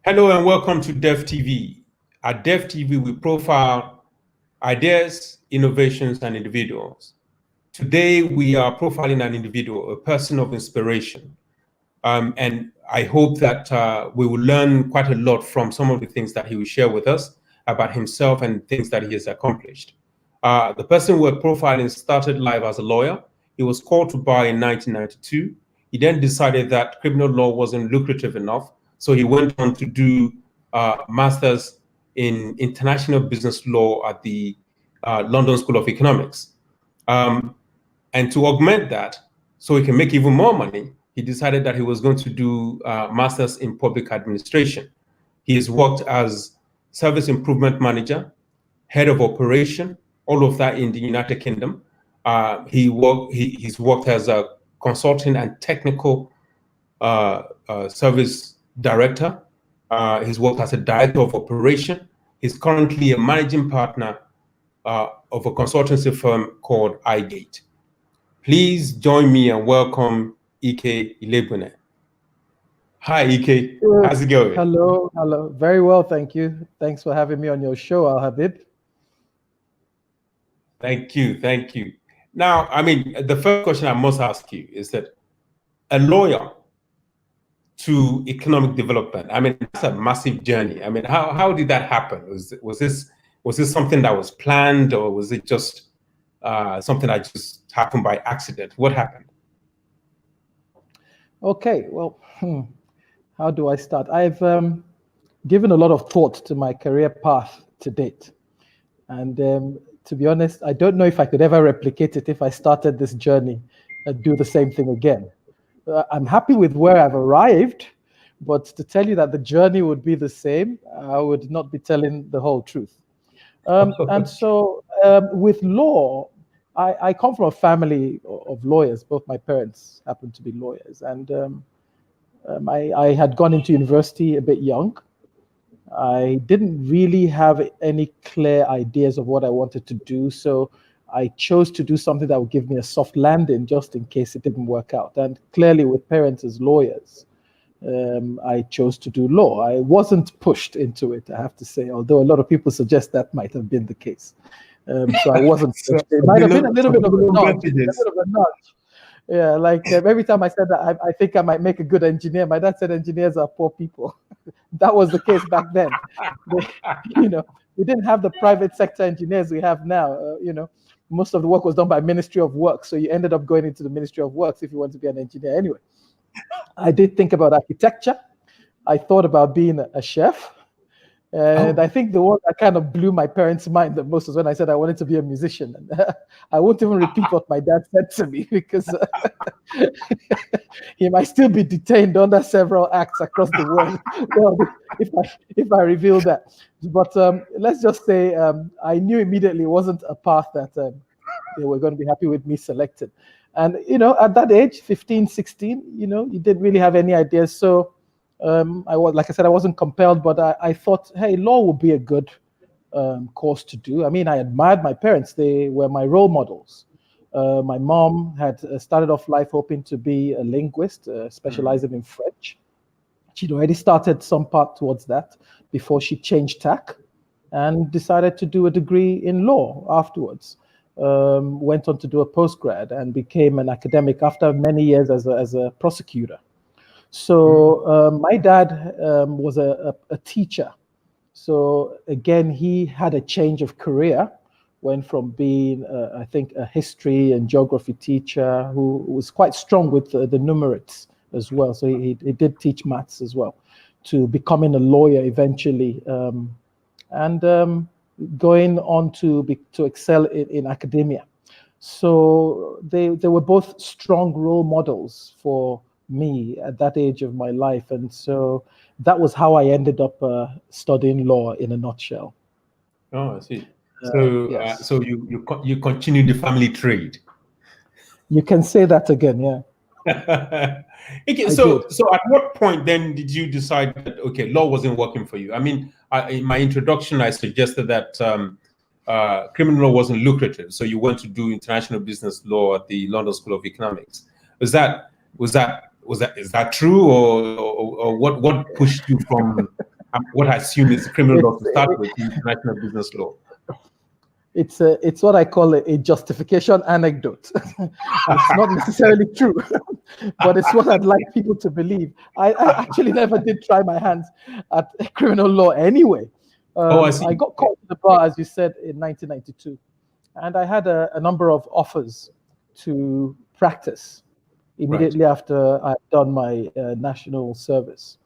Hello and welcome to Dev TV. At Dev TV, we profile ideas, innovations, and individuals. Today, we are profiling an individual, a person of inspiration. And I hope that we will learn quite a lot from some of the things that he will share with us about himself and things that he has accomplished. The person we're profiling started life as a lawyer. He was called to bar in 1992. He then decided that criminal law wasn't lucrative enough, so he went on to do master's in international business law at the London School of Economics. And to augment that, so he can make even more money, he decided that he was going to do master's in public administration. He has worked as service improvement manager, head of operation, all of that in the United Kingdom. He's worked as a consulting and technical service director. He's worked as a director of operation. He's currently a managing partner of a consultancy firm called iGate. Please join me and welcome Ike Ilegbune. Hi, Ike. How's it going? Hello. Very well, thank you. Thanks for having me on your show, Al Habib. Thank you. Now, I mean, the first question I must ask you is that a lawyer to economic development, I mean, that's a massive journey. I mean, how did that happen? Was this something that was planned, or was it just something that just happened by accident? What happened? Okay, well, how do I start? I've given a lot of thought to my career path to date. And to be honest, I don't know if I could ever replicate it if I started this journey and do the same thing again. I'm happy with where I've arrived, but to tell you that the journey would be the same, I would not be telling the whole truth. And so with law, I come from a family of lawyers. Both my parents happen to be lawyers. And I had gone into university a bit young. I didn't really have any clear ideas of what I wanted to do. So I chose to do something that would give me a soft landing just in case it didn't work out. And clearly with parents as lawyers, I chose to do law. I wasn't pushed into it, I have to say, although a lot of people suggest that might have been the case. So I wasn't pushed. It might have been a little bit of a nudge. Yeah, like every time I said that, I think I might make a good engineer. My dad said engineers are poor people. That was the case back then. We didn't have the private sector engineers we have now. Most of the work was done by Ministry of Works. So you ended up going into the Ministry of Works if you want to be an engineer. Anyway, I did think about architecture. I thought about being a chef. And I think the one that kind of blew my parents' mind the most was when I said I wanted to be a musician. And I won't even repeat what my dad said to me because he might still be detained under several acts across the world if I reveal that. But let's just say I knew immediately it wasn't a path that they were going to be happy with me selecting. And, at that age, 15, 16, you didn't really have any ideas. So like I said, I wasn't compelled, but I thought, hey, law would be a good course to do. I mean, I admired my parents. They were my role models. My mom had started off life hoping to be a linguist, specializing in French. She'd already started some part towards that before she changed tack and decided to do a degree in law afterwards. Went on to do a postgrad and became an academic after many years as a prosecutor. So my dad was a teacher. So again, he had a change of career, went from being, I think, a history and geography teacher who was quite strong with the numerates as well. So he did teach maths as well, to becoming a lawyer eventually, and going on to excel in academia. So they were both strong role models for me at that age of my life, and so that was how I ended up studying law in a nutshell. Oh, I see. So, yes. So you continue the family trade. You can say that again, yeah. Okay, so at what point then did you decide that law wasn't working for you? I mean, in my introduction, I suggested that criminal law wasn't lucrative, so you went to do international business law at the London School of Economics. Is that true, or what pushed you from what I assume is criminal law to start with, international business law. It's what I call a justification anecdote. It's not necessarily true, but it's what I'd like people to believe. I actually never did try my hands at criminal law anyway. I see. I got called to the bar, as you said, in 1992, and I had a number of offers to practice immediately after I'd done my national service.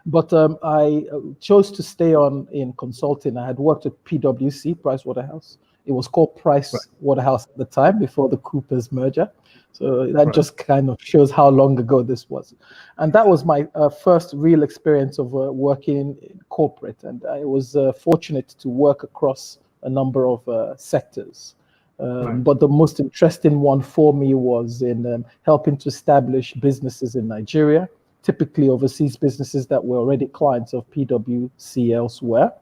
But I chose to stay on in consulting. I had worked at PwC, Price Waterhouse. It was called Price Waterhouse at the time, before the Coopers merger. So that just kind of shows how long ago this was. And that was my first real experience of working in corporate. And I was fortunate to work across a number of sectors. But the most interesting one for me was in helping to establish businesses in Nigeria, typically overseas businesses that were already clients of PwC elsewhere,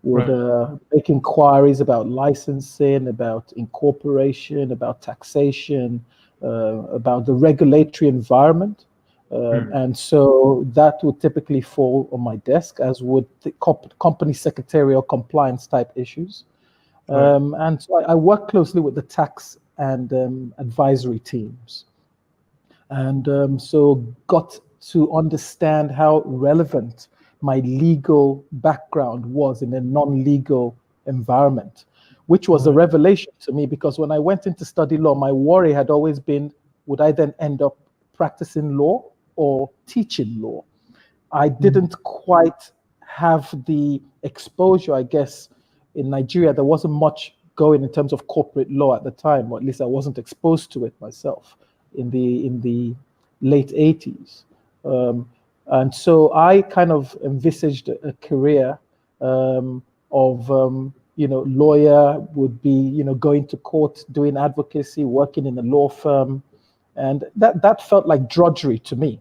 would make inquiries about licensing, about incorporation, about taxation, about the regulatory environment. And so that would typically fall on my desk, as would the company secretarial compliance type issues. And so I work closely with the tax and advisory teams. And so got to understand how relevant my legal background was in a non-legal environment, which was a revelation to me, because when I went in to study law, my worry had always been, would I then end up practicing law or teaching law? I didn't quite have the exposure, I guess. In Nigeria, there wasn't much going in terms of corporate law at the time, or at least I wasn't exposed to it myself in the late 80s. And so I kind of envisaged a career of, lawyer, would be, going to court, doing advocacy, working in a law firm. And that felt like drudgery to me.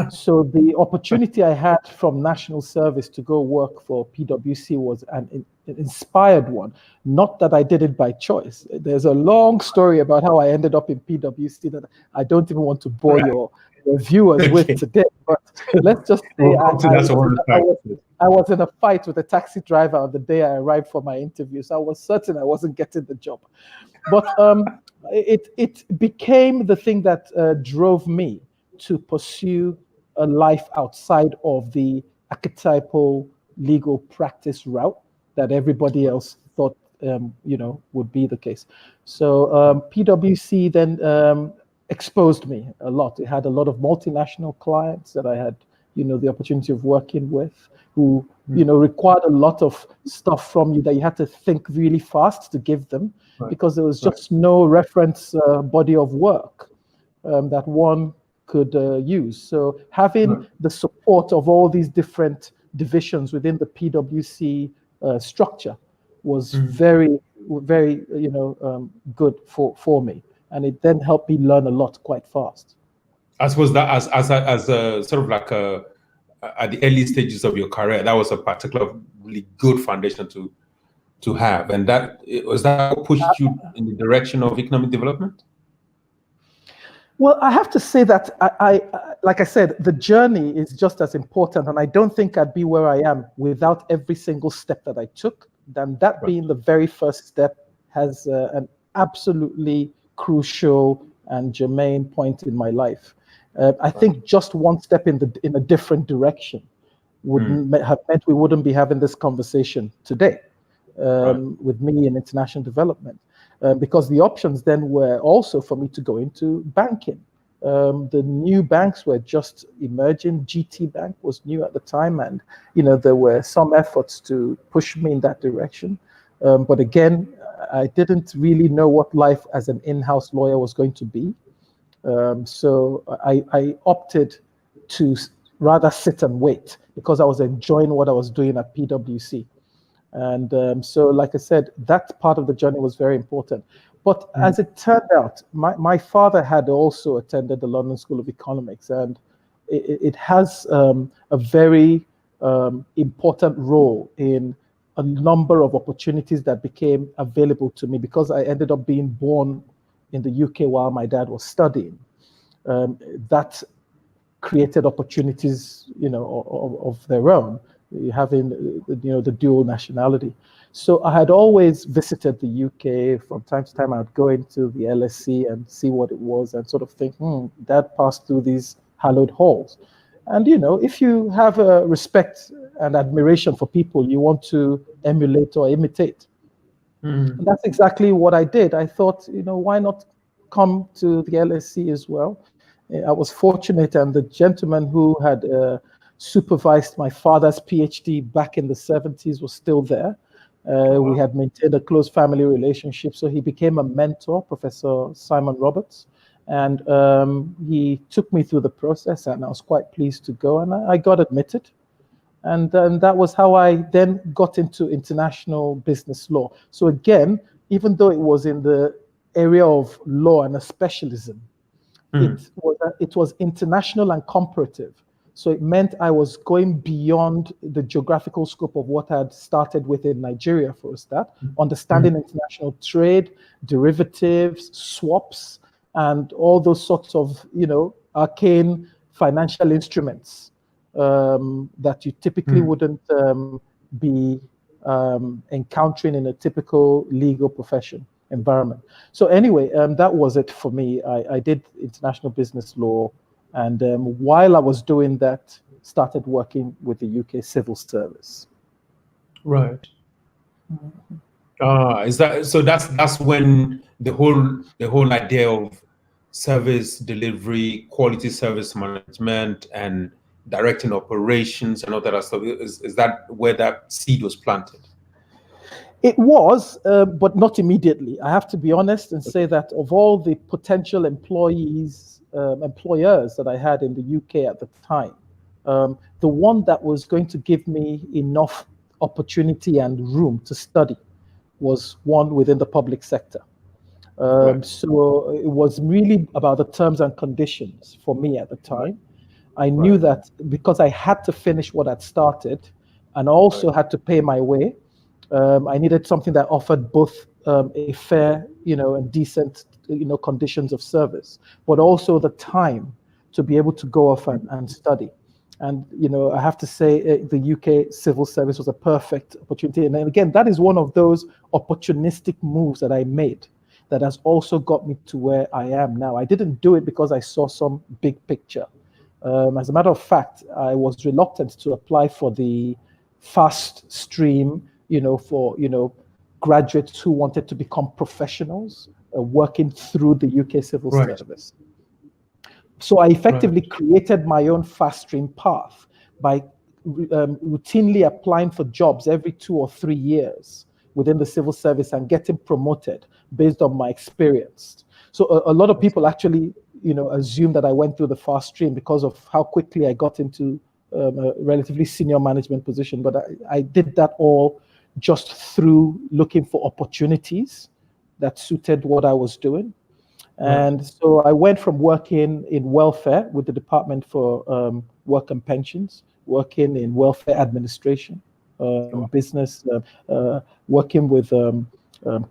So the opportunity I had from national service to go work for PwC was an inspired one. Not that I did it by choice. There's a long story about how I ended up in PwC that I don't even want to bore your viewers with today. But let's just say I was in a fight with a taxi driver on the day I arrived for my interview. So I was certain I wasn't getting the job. But it became the thing that drove me to pursue a life outside of the archetypal legal practice route that everybody else thought, would be the case. So PwC then exposed me a lot. It had a lot of multinational clients that I had, the opportunity of working with, who, required a lot of stuff from you that you had to think really fast to give them, because there was just no reference body of work that one could use. So having the support of all these different divisions within the PwC structure was very, very, good for me, and it then helped me learn a lot quite fast. I suppose that as a sort of like at the early stages of your career, that was a particular really good foundation to have, and that what pushed you in the direction of economic development. Well, I have to say that I like I said, the journey is just as important, and I don't think I'd be where I am without every single step that I took. Then that being the very first step has an absolutely crucial and germane point in my life. I think just one step in a different direction would have meant we wouldn't be having this conversation today with me in international development. Because the options then were also for me to go into banking. The new banks were just emerging. GT Bank was new at the time, and there were some efforts to push me in that direction. But again, I didn't really know what life as an in-house lawyer was going to be. So I opted to rather sit and wait, because I was enjoying what I was doing at PwC. And so, like I said, that part of the journey was very important. But as it turned out, my father had also attended the London School of Economics, and it has a very important role in a number of opportunities that became available to me, because I ended up being born in the UK while my dad was studying. That created opportunities, of their own. having the dual nationality. So I had always visited the UK from time to time. I'd go into the LSE and see what it was and sort of think, Dad passed through these hallowed halls. And if you have a respect and admiration for people, you want to emulate or imitate. And that's exactly what I did. I thought, why not come to the LSE as well? I was fortunate, and the gentleman who had supervised my father's PhD back in the 70s was still there. We had maintained a close family relationship, so he became a mentor, Professor Simon Roberts, and he took me through the process, and I was quite pleased to go, and I got admitted. And that was how I then got into international business law. So again, even though it was in the area of law and a specialism, it was international and comparative. So it meant I was going beyond the geographical scope of what I had started with in Nigeria for a start, understanding international trade, derivatives, swaps, and all those sorts of, arcane financial instruments that you typically wouldn't be encountering in a typical legal profession environment. So anyway, that was it for me. I did international business law, and while I was doing that, started working with the UK Civil Service. Right. Is that so? That's when the whole idea of service delivery, quality service management, and directing operations and all that stuff, is that where that seed was planted? It was, but not immediately. I have to be honest and say that of all the potential employers that I had in the UK at the time, the one that was going to give me enough opportunity and room to study was one within the public sector. Right. So it was really about the terms and conditions for me at the time. I knew that because I had to finish what I'd started and also had to pay my way, I needed something that offered both a fair, and decent, conditions of service, but also the time to be able to go off and study. And, I have to say the UK Civil Service was a perfect opportunity. And then again, that is one of those opportunistic moves that I made that has also got me to where I am now. I didn't do it because I saw some big picture. As a matter of fact, I was reluctant to apply for the fast stream, for, graduates who wanted to become professionals working through the UK Civil Service. So I effectively created my own fast stream path by routinely applying for jobs every 2 or 3 years within the civil service and getting promoted based on my experience. So a lot of people actually, assume that I went through the fast stream because of how quickly I got into a relatively senior management position. But I did that all just through looking for opportunities that suited what I was doing. And so I went from working in welfare with the Department for Work and Pensions, working in welfare administration, business, working with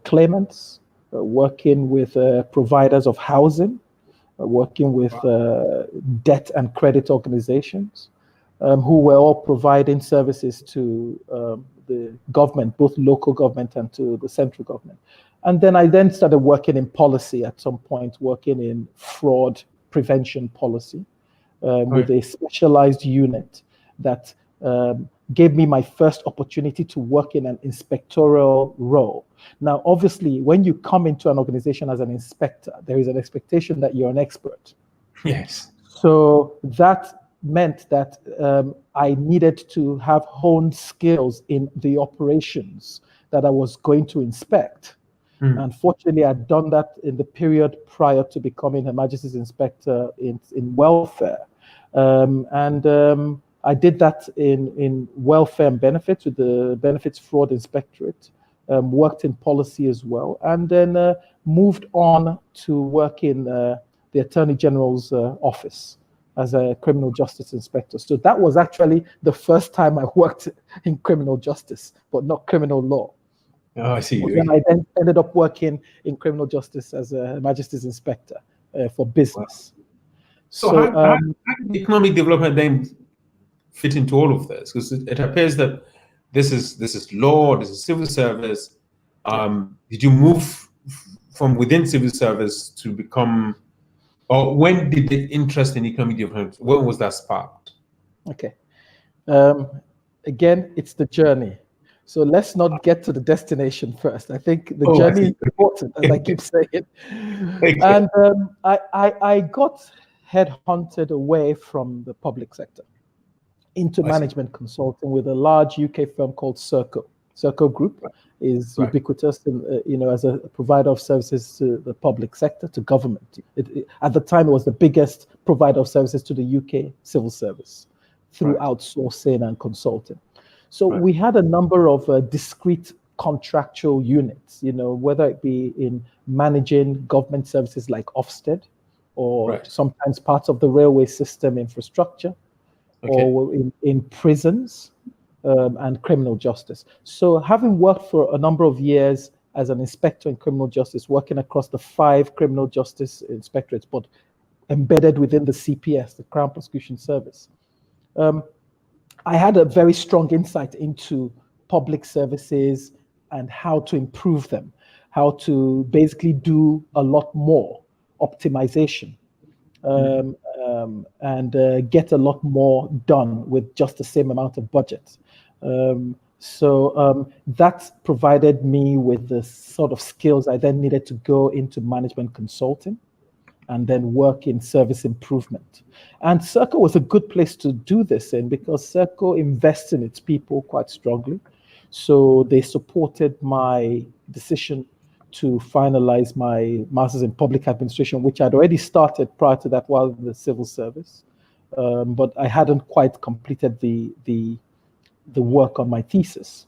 claimants, working with providers of housing, working with debt and credit organizations who were all providing services to the government, both local government and to the central government. And then I started working in policy at some point, working in fraud prevention policy with a specialized unit that gave me my first opportunity to work in an inspectorial role. Now, obviously, when you come into an organization as an inspector, there is an expectation that you're an expert. Yes. So that meant that I needed to have honed skills in the operations that I was going to inspect. Unfortunately, I'd done that in the period prior to becoming Her Majesty's Inspector in welfare. I did that in welfare and benefits with the Benefits Fraud Inspectorate, worked in policy as well, and then moved on to work in the Attorney General's office as a criminal justice inspector. So that was actually the first time I worked in criminal justice, but not criminal law. Oh, I see. Then I then ended up working in criminal justice as a Her Majesty's Inspector for business. Wow. So how did economic development then fit into all of this? Because it appears that this is law, this is civil service. Did you move from within civil service to become, or when did the interest in economic development, when was that sparked? Okay. Again, it's the journey. So let's not get to the destination first. I think the journey is important, as I keep saying. And I got headhunted away from the public sector into management consulting with a large UK firm called Serco. Serco Group is ubiquitous, in, as a provider of services to the public sector, to government. At the time, it was the biggest provider of services to the UK civil service through outsourcing and consulting. So we had a number of discrete contractual units, whether it be in managing government services like Ofsted, or sometimes parts of the railway system infrastructure, or in prisons and criminal justice. So having worked for a number of years as an inspector in criminal justice, working across the 5 criminal justice inspectorates, but embedded within the CPS, the Crown Prosecution Service, I had a very strong insight into public services and how to improve them, how to basically do a lot more optimization, and get a lot more done with just the same amount of budget. So that provided me with the sort of skills I then needed to go into management consulting and then work in service improvement. And Serco was a good place to do this in, because Serco invests in its people quite strongly. So they supported my decision to finalize my master's in public administration, which I'd already started prior to that while in the civil service. But I hadn't quite completed the work on my thesis.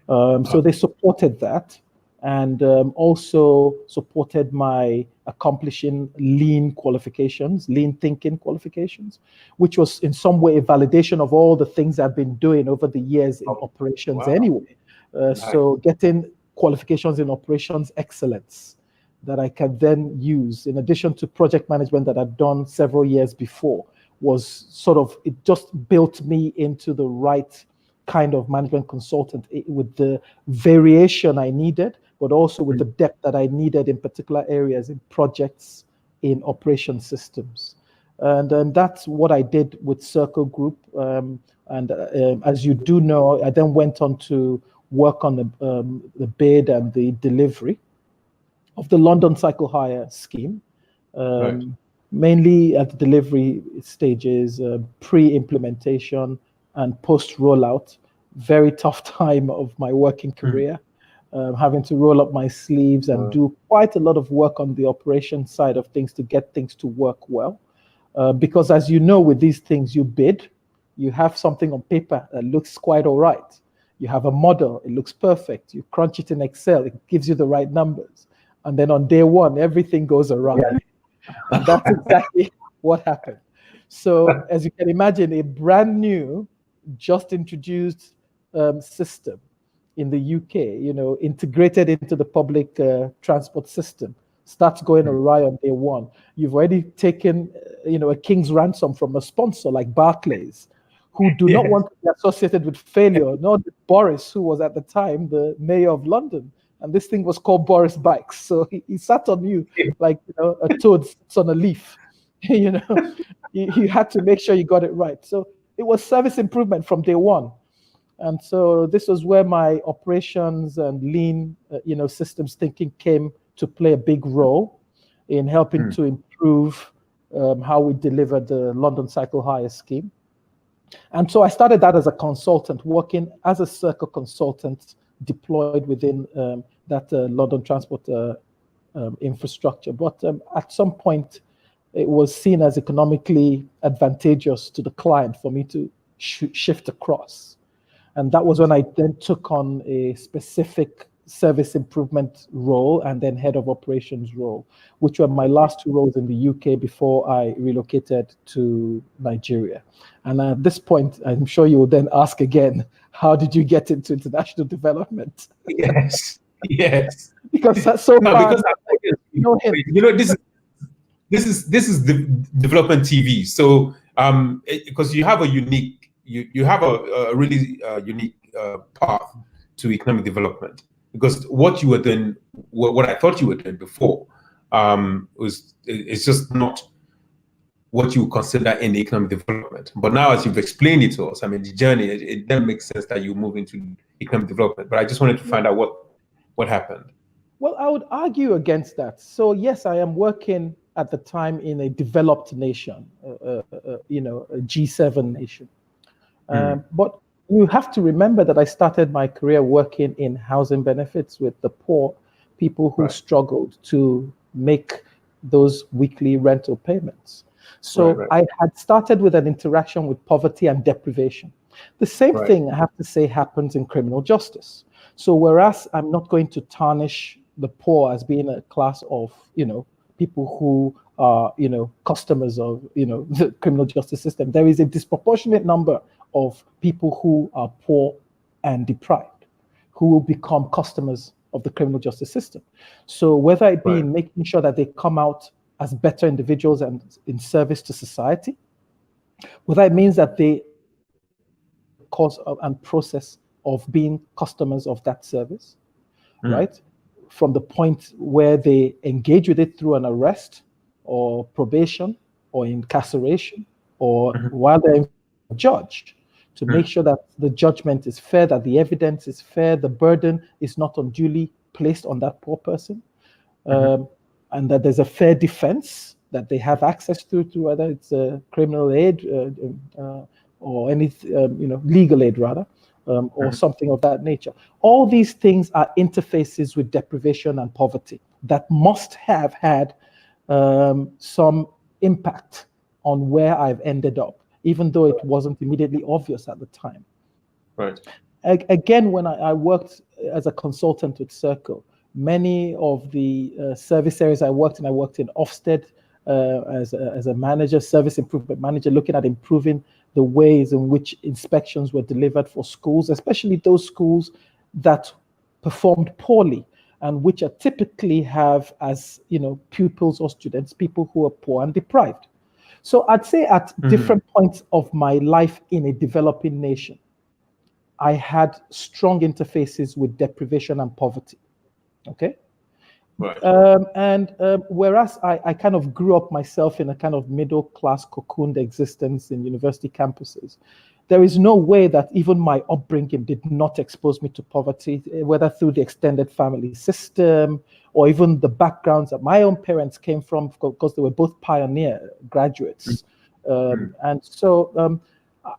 So they supported that, and also supported my accomplishing lean qualifications, lean thinking qualifications, which was in some way a validation of all the things I've been doing over the years in operations anyway. So getting qualifications in operations excellence that I can then use, in addition to project management that I'd done several years before, was sort of, it just built me into the right kind of management consultant with the variation I needed, but also with the depth that I needed in particular areas, in projects, in operation systems. And that's what I did with Serco Group. As you do know, I then went on to work on the bid and the delivery of the London Cycle Hire scheme, mainly at the delivery stages, pre-implementation and post-rollout. Very tough time of my working career, having to roll up my sleeves and do quite a lot of work on the operation side of things to get things to work well. Because as you know, with these things, you bid, you have something on paper that looks quite all right. You have a model, it looks perfect. You crunch it in Excel, it gives you the right numbers. And then on day one, everything goes awry. And that's exactly what happened. So as you can imagine, a brand new, just introduced system in the UK, integrated into the public transport system, starts going awry on day one. You've already taken, a king's ransom from a sponsor like Barclays, who do not want to be associated with failure, not Boris, who was at the time the mayor of London. And this thing was called Boris Bikes. So he sat on you like, a toad sits on a leaf. You had to make sure you got it right. So it was service improvement from day one. And so this was where my operations and lean, systems thinking came to play a big role in helping to improve how we delivered the London Cycle Hire scheme. And so I started that as a consultant, working as a Serco consultant deployed within that London transport infrastructure. But at some point, it was seen as economically advantageous to the client for me to shift across. And that was when I then took on a specific service improvement role and then head of operations role, which were my last 2 roles in the UK before I relocated to Nigeria. And at this point, I'm sure you will then ask again, how did you get into international development? Yes. Because that's so far, this is the development TV. So because you have a unique you have a really unique path to economic development, because what you were doing, what I thought you were doing before, it's just not what you would consider in economic development. But now, as you've explained it to us, I mean, the journey, it then makes sense that you move into economic development. But I just wanted to find out what happened. Well, I would argue against that. So yes, I am working at the time in a developed nation, a G7 nation. But you have to remember that I started my career working in housing benefits with the poor, people who struggled to make those weekly rental payments. So I had started with an interaction with poverty and deprivation. The same thing, I have to say, happens in criminal justice. So whereas I'm not going to tarnish the poor as being a class of, people who are, customers of, the criminal justice system, there is a disproportionate number of people who are poor and deprived, who will become customers of the criminal justice system. So whether it be in making sure that they come out as better individuals and in service to society, whether it means that they cause and process of being customers of that service, right? From the point where they engage with it through an arrest or probation or incarceration or while they're judged, to make sure that the judgment is fair, that the evidence is fair, the burden is not unduly placed on that poor person, and that there's a fair defense that they have access to whether it's criminal aid or any, legal aid rather, or something of that nature. All these things are interfaces with deprivation and poverty that must have had some impact on where I've ended up, even though it wasn't immediately obvious at the time. Right. Again, when I worked as a consultant with Serco, many of the service areas I worked in Ofsted as a manager, service improvement manager, looking at improving the ways in which inspections were delivered for schools, especially those schools that performed poorly and which are typically have as pupils or students people who are poor and deprived. So I'd say at different points of my life in a developing nation, I had strong interfaces with deprivation and poverty. Okay. Right. Whereas I kind of grew up myself in a kind of middle class cocooned existence in university campuses, there is no way that even my upbringing did not expose me to poverty, whether through the extended family system or even the backgrounds that my own parents came from, because they were both pioneer graduates. And so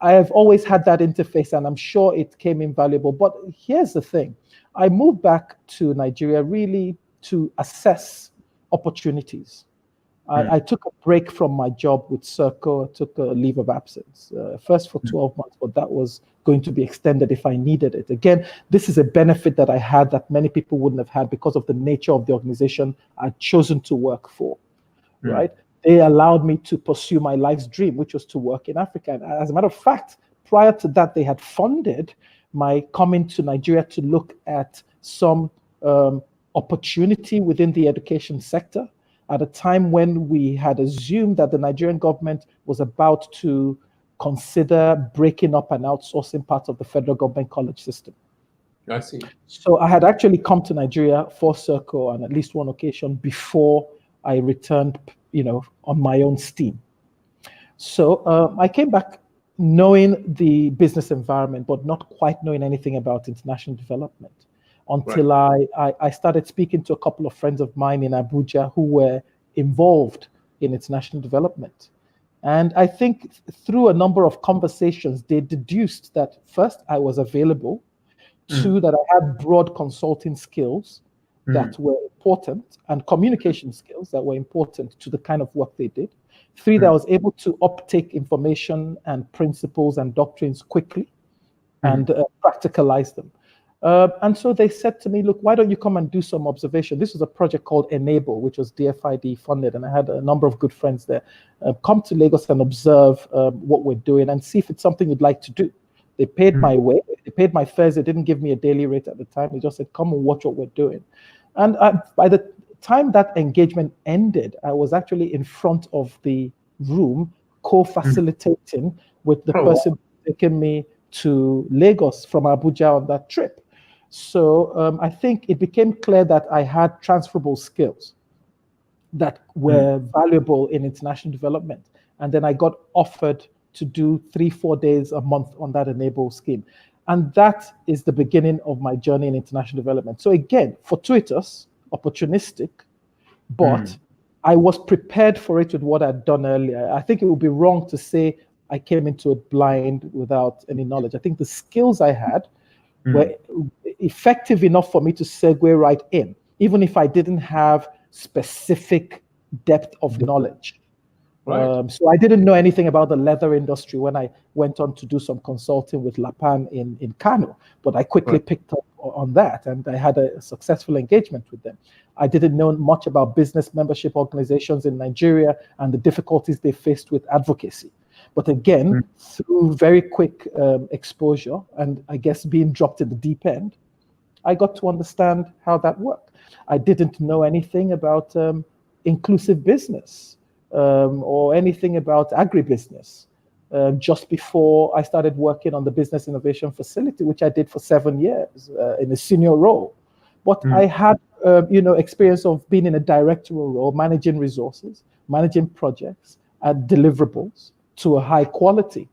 I have always had that interface, and I'm sure it came invaluable. But here's the thing. I moved back to Nigeria really to assess opportunities. I took a break from my job with Serco. I took a leave of absence, first for 12 months, but that was going to be extended if I needed it. Again, this is a benefit that I had that many people wouldn't have had because of the nature of the organization I'd chosen to work for, right? They allowed me to pursue my life's dream, which was to work in Africa. And as a matter of fact, prior to that, they had funded my coming to Nigeria to look at some opportunity within the education sector at a time when we had assumed that the Nigerian government was about to consider breaking up and outsourcing parts of the federal government college system. I see. So I had actually come to Nigeria for Serco on at least one occasion before I returned, on my own steam. So I came back knowing the business environment, but not quite knowing anything about international development until I started speaking to a couple of friends of mine in Abuja who were involved in international development. And I think through a number of conversations, they deduced that first, I was available, two, that I had broad consulting skills that were important, and communication skills that were important to the kind of work they did. Three, that I was able to uptake information and principles and doctrines quickly and practicalize them. And so they said to me, look, why don't you come and do some observation? This was a project called Enable, which was DFID funded, and I had a number of good friends there. Come to Lagos and observe what we're doing and see if it's something you'd like to do. They paid my way, they paid my fares, they didn't give me a daily rate at the time. They just said, come and watch what we're doing. And by the time that engagement ended, I was actually in front of the room co-facilitating with the person taken me to Lagos from Abuja on that trip. So I think it became clear that I had transferable skills that were valuable in international development. And then I got offered to do 3-4 days a month on that Enable scheme. And that is the beginning of my journey in international development. So again, fortuitous, opportunistic, but I was prepared for it with what I'd done earlier. I think it would be wrong to say I came into it blind without any knowledge. I think the skills I had were effective enough for me to segue right in, even if I didn't have specific depth of knowledge. Right. So I didn't know anything about the leather industry when I went on to do some consulting with Lapan in Kano, but I quickly picked up on that, and I had a successful engagement with them. I didn't know much about business membership organizations in Nigeria and the difficulties they faced with advocacy. But again, through very quick exposure and I guess being dropped in the deep end, I got to understand how that worked. I didn't know anything about inclusive business or anything about agribusiness just before I started working on the Business Innovation Facility, which I did for 7 years in a senior role. But I had experience of being in a directorial role, managing resources, managing projects and deliverables to a high quality.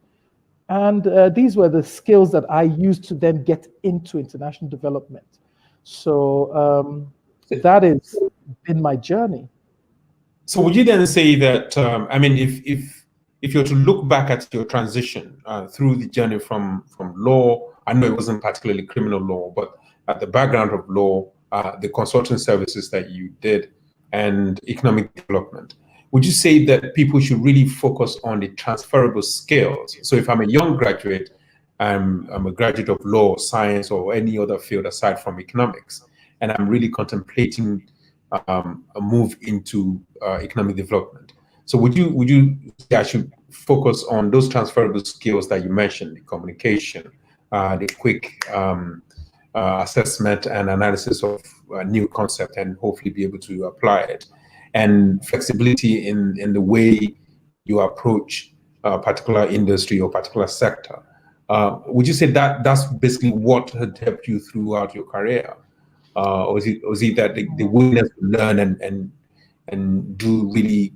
And these were the skills that I used to then get into international development. So that has been my journey. So would you then say that, I mean, if you were to look back at your transition through the journey from law, I know it wasn't particularly criminal law, but the background of law, the consulting services that you did, and economic development, would you say that people should really focus on the transferable skills? So if I'm a young graduate, I'm a graduate of law, science, or any other field aside from economics, and I'm really contemplating a move into economic development. So would you say I should focus on those transferable skills that you mentioned, the communication, the quick assessment and analysis of a new concept, and hopefully be able to apply it, and flexibility in the way you approach a particular industry or particular sector? Would you say that that's basically what had helped you throughout your career? Or was it that the willingness to learn and do really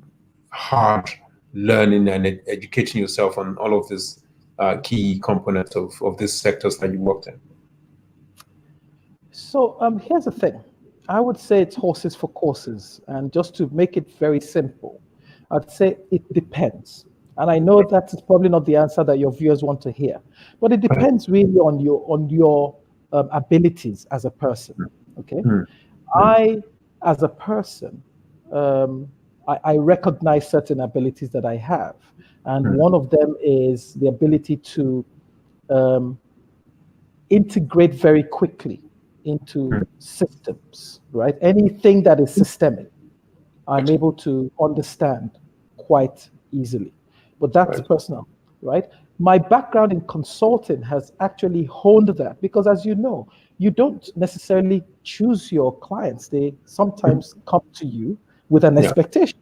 hard learning and educating yourself on all of these key components of these sectors that you worked in? So here's the thing. I would say it's horses for courses. And just to make it very simple, I'd say it depends. And I know that is probably not the answer that your viewers want to hear, but it depends really on your abilities as a person. Okay, I, as a person, I recognize certain abilities that I have, and one of them is the ability to integrate very quickly into systems. Right, anything that is systemic, I'm able to understand quite easily. But that's personal, right? My background in consulting has actually honed that, because as you know, you don't necessarily choose your clients. They sometimes come to you with an expectation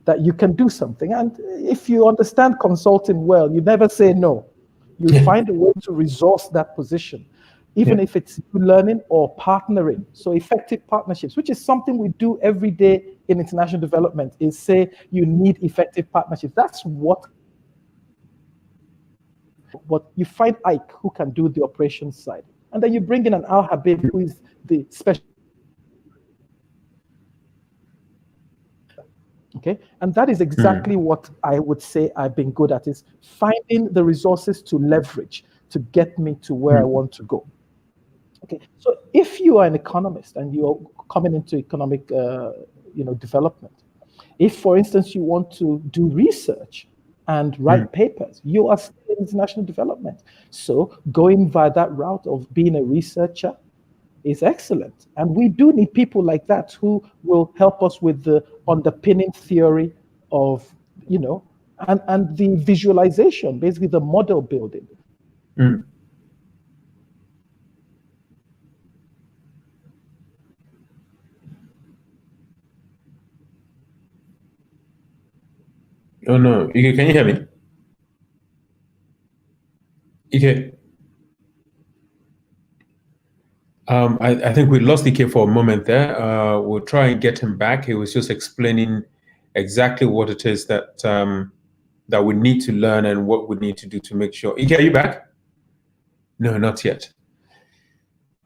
that you can do something. And if you understand consulting well, you never say no. You find a way to resource that position, even if it's learning or partnering. So effective partnerships, which is something we do every day in international development, is say you need effective partnerships. That's what. But you find Ike, who can do the operations side. And then you bring in an Al Habib, who is the special. Okay, and that is exactly what I would say I've been good at, is finding the resources to leverage to get me to where I want to go. Okay, so if you are an economist and you're coming into economic development, if, for instance, you want to do research and write papers, you are still in international development. So going via that route of being a researcher is excellent. And we do need people like that who will help us with the underpinning theory of, and the visualization, basically the model building. Oh no, can you hear me? Okay. I think we lost Ike for a moment there. We'll try and get him back. He was just explaining exactly what it is that that we need to learn and what we need to do to make sure. Ike, are you back? No, not yet.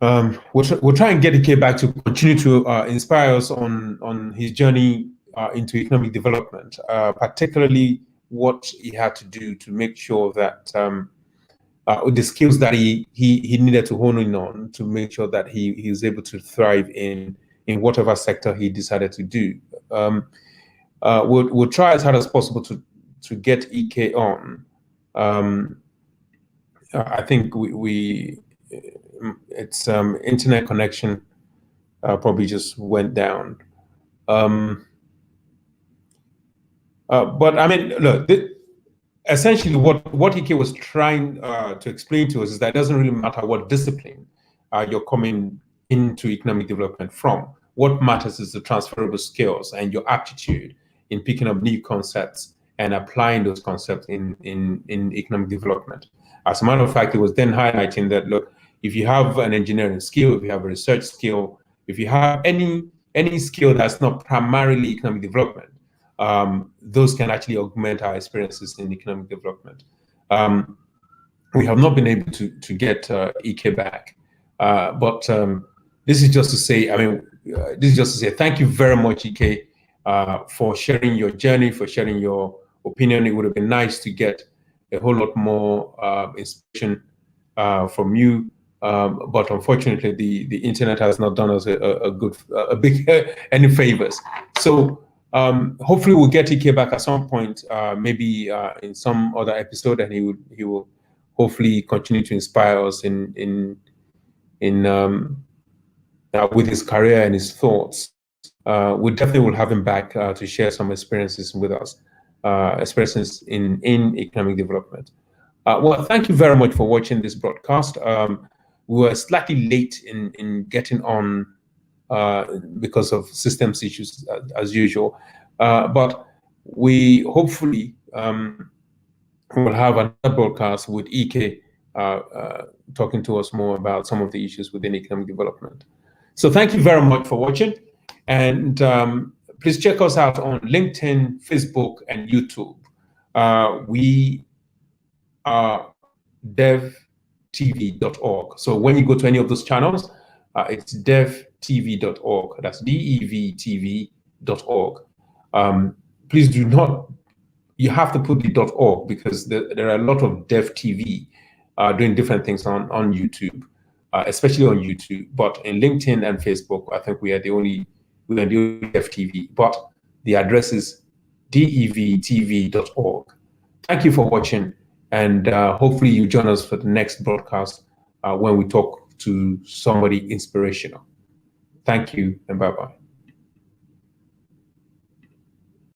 We'll try and get Ike back to continue to inspire us on his journey into economic development, particularly what he had to do to make sure that the skills that he needed to hone in on to make sure that he was able to thrive in whatever sector he decided to do. We'll try as hard as possible to get Ike on. I think it's internet connection probably just went down. But I mean, look, essentially what Ike was trying to explain to us is that it doesn't really matter what discipline you're coming into economic development from. What matters is the transferable skills and your aptitude in picking up new concepts and applying those concepts in economic development. As a matter of fact, it was then highlighting that, look, if you have an engineering skill, if you have a research skill, if you have any skill that's not primarily economic development, those can actually augment our experiences in economic development. We have not been able to get Ike back, but this is just to say, thank you very much, Ike, for sharing your journey, for sharing your opinion. It would have been nice to get a whole lot more inspiration from you, but unfortunately, the internet has not done us a big any favors. So hopefully, we'll get Ike back at some point, maybe in some other episode, and he will hopefully continue to inspire us in with his career and his thoughts. We definitely will have him back to share some experiences with us, experiences in economic development. Well, thank you very much for watching this broadcast. We were slightly late in getting on because of systems issues as usual, but we hopefully will have another broadcast with Ike talking to us more about some of the issues within economic development. So thank you very much for watching, and please check us out on LinkedIn, Facebook, and YouTube. We are devtv.org. So when you go to any of those channels, it's devtv.org. That's devtv.org. Please do not, you have to put the .org because there are a lot of DevTV doing different things on YouTube, especially on YouTube. But in LinkedIn and Facebook, I think we are the only DevTV. But the address is devtv.org. Thank you for watching, and hopefully you join us for the next broadcast when we talk to somebody inspirational. Thank you, and bye-bye.